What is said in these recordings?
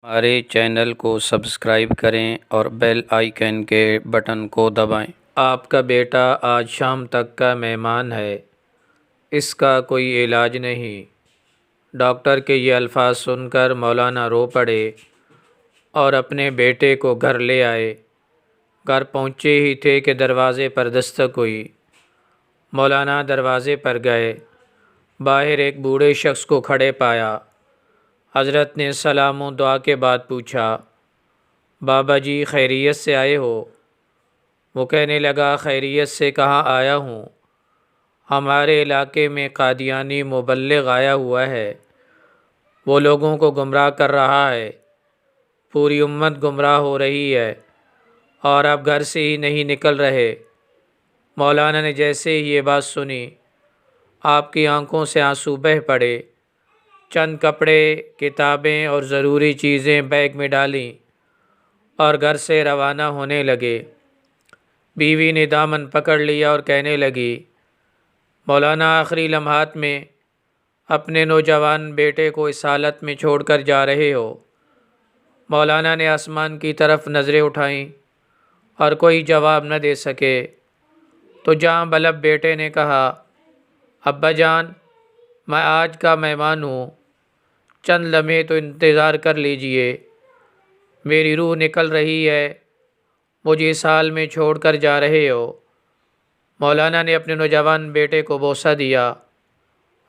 ہمارے چینل کو سبسکرائب کریں اور بیل آئیکن کے بٹن کو دبائیں۔ آپ کا بیٹا آج شام تک کا مہمان ہے، اس کا کوئی علاج نہیں۔ ڈاکٹر کے یہ الفاظ سن کر مولانا رو پڑے اور اپنے بیٹے کو گھر لے آئے۔ گھر پہنچے ہی تھے کہ دروازے پر دستک ہوئی۔ مولانا دروازے پر گئے، باہر ایک بوڑھے شخص کو کھڑے پایا۔ حضرت نے سلام و دعا کے بعد پوچھا، بابا جی خیریت سے آئے ہو؟ وہ کہنے لگا، خیریت سے کہاں آیا ہوں، ہمارے علاقے میں قادیانی مبلغ آیا ہوا ہے، وہ لوگوں کو گمراہ کر رہا ہے، پوری امت گمراہ ہو رہی ہے اور آپ گھر سے ہی نہیں نکل رہے۔ مولانا نے جیسے ہی یہ بات سنی، آپ کی آنکھوں سے آنسو بہہ پڑے۔ چند کپڑے، کتابیں اور ضروری چیزیں بیگ میں ڈالیں اور گھر سے روانہ ہونے لگے۔ بیوی نے دامن پکڑ لیا اور کہنے لگی، مولانا آخری لمحات میں اپنے نوجوان بیٹے کو اس حالت میں چھوڑ کر جا رہے ہو؟ مولانا نے آسمان کی طرف نظریں اٹھائیں اور کوئی جواب نہ دے سکے تو جاں بلب بیٹے نے کہا، ابا جان، میں آج کا مہمان ہوں، چند لمحے تو انتظار کر لیجئے، میری روح نکل رہی ہے، مجھے اس حال میں چھوڑ کر جا رہے ہو۔ مولانا نے اپنے نوجوان بیٹے کو بوسہ دیا،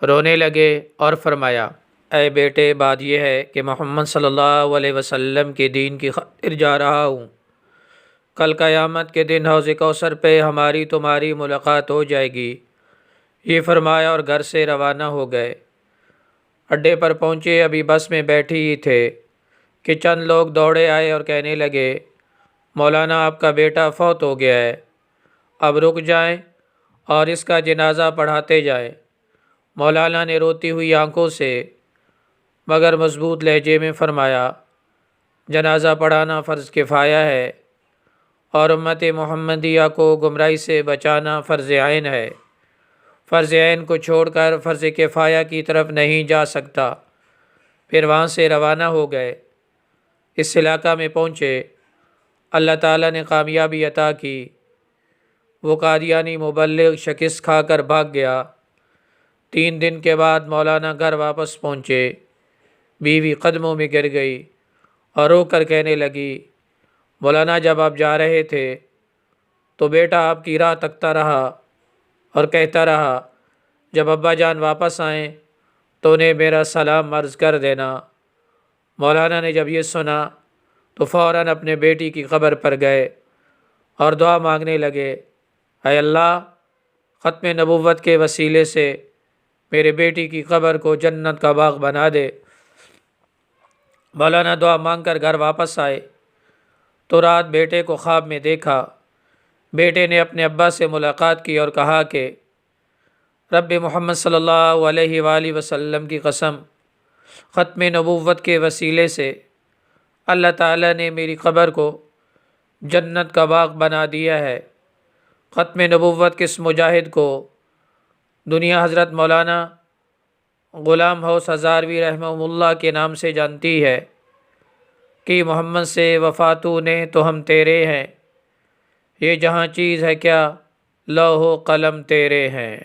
رونے لگے اور فرمایا، اے بیٹے، بات یہ ہے کہ محمد صلی اللہ علیہ وسلم کے دین کی خاطر جا رہا ہوں۔ کل قیامت کے دن حوض کوثر پہ ہماری تمہاری ملاقات ہو جائے گی۔ یہ فرمایا اور گھر سے روانہ ہو گئے۔ اڈے پر پہنچے، ابھی بس میں بیٹھے ہی تھے کہ چند لوگ دوڑے آئے اور کہنے لگے، مولانا آپ کا بیٹا فوت ہو گیا ہے، اب رک جائیں اور اس کا جنازہ پڑھاتے جائیں۔ مولانا نے روتی ہوئی آنکھوں سے مگر مضبوط لہجے میں فرمایا، جنازہ پڑھانا فرض کفایہ ہے اور امت محمدیہ کو گمراہی سے بچانا فرض عین ہے۔ فرض عین کو چھوڑ کر فرض کفایہ کی طرف نہیں جا سکتا۔ پھر وہاں سے روانہ ہو گئے۔ اس علاقہ میں پہنچے، اللہ تعالیٰ نے کامیابی عطا کی۔ وہ قادیانی مبلغ شکست کھا کر بھاگ گیا۔ 3 دن کے بعد مولانا گھر واپس پہنچے۔ بیوی قدموں میں گر گئی اور رو کر کہنے لگی، مولانا جب آپ جا رہے تھے تو بیٹا آپ کی راہ تکتا رہا اور کہتا رہا، جب ابا جان واپس آئیں تو انہیں میرا سلام عرض کر دینا۔ مولانا نے جب یہ سنا تو فوراً اپنے بیٹی کی قبر پر گئے اور دعا مانگنے لگے، اے اللہ، ختم نبوت کے وسیلے سے میرے بیٹی کی قبر کو جنت کا باغ بنا دے۔ مولانا دعا مانگ کر گھر واپس آئے تو رات بیٹے کو خواب میں دیکھا۔ بیٹے نے اپنے ابا سے ملاقات کی اور کہا کہ رب محمد صلی اللہ علیہ وآلہ وسلم کی قسم، ختم نبوت کے وسیلے سے اللہ تعالیٰ نے میری قبر کو جنت کا باغ بنا دیا ہے۔ ختم نبوت کے اس مجاہد کو دنیا حضرت مولانا غلام حوث ہزاروی رحمہ اللہ کے نام سے جانتی ہے کہ محمد سے وفاتو نے تو ہم تیرے ہیں، یہ جہاں چیز ہے کیا، لوح و قلم تیرے ہیں۔